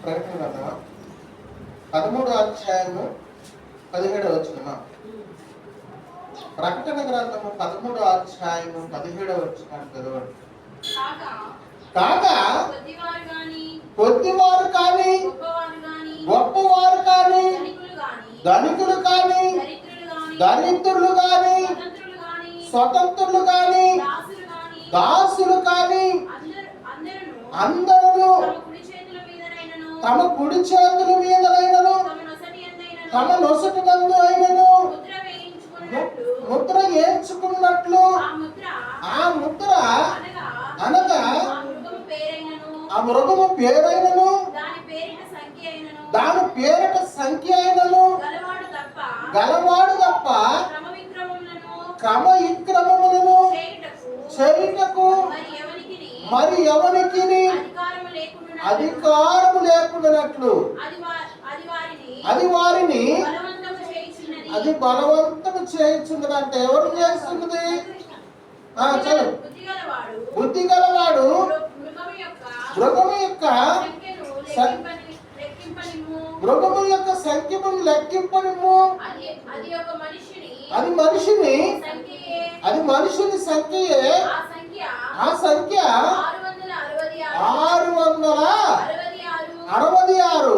ప్రకటన గ్రంథం 13వ అధ్యాయము 17వ వచనమా? ప్రకటన గ్రంథము 13వ అధ్యాయము 17వ వచనాన్ని చదవండి. కాగా కొద్దివారు కానీ గొప్పవారు కానీ ధనికులు కానీ దరిద్రులు కానీ స్వతంత్రులు కానీ దాసులు కానీ అందరూ తమ కుడి చేతుల మీదనైనను తమ నొసటినందు అయినను ముద్ర వేయించుకున్నట్లు ఆ ముద్ర అనగా ఆ మృగము పేరైనను దాని పేరిట సంఖ్య అయినను గలవాడు తప్ప క్రమ విక్రమములను చేయుటకు మరి ఎవరికి అధికారము లేకుండానట్లు అది వారిని అది బలవంతము చేయించున్నదంటే ఎవరు చేస్తున్నది? చదువు. బుద్ధి గలవాడు మృగము యొక్క సంఖ్యను లెక్కింపనిము. అది మనిషిని సంఖ్యయే. ఆ సంఖ్య 666.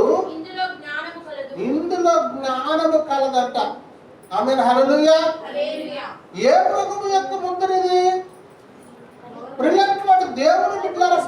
ఇందులో జ్ఞానము కలదట. ఆమేన్, హల్లెలూయా. ఏ మృగము యొక్క ముద్ర ఇది? ప్రియులైనటువంటి దేవుని బిడ్డలారా,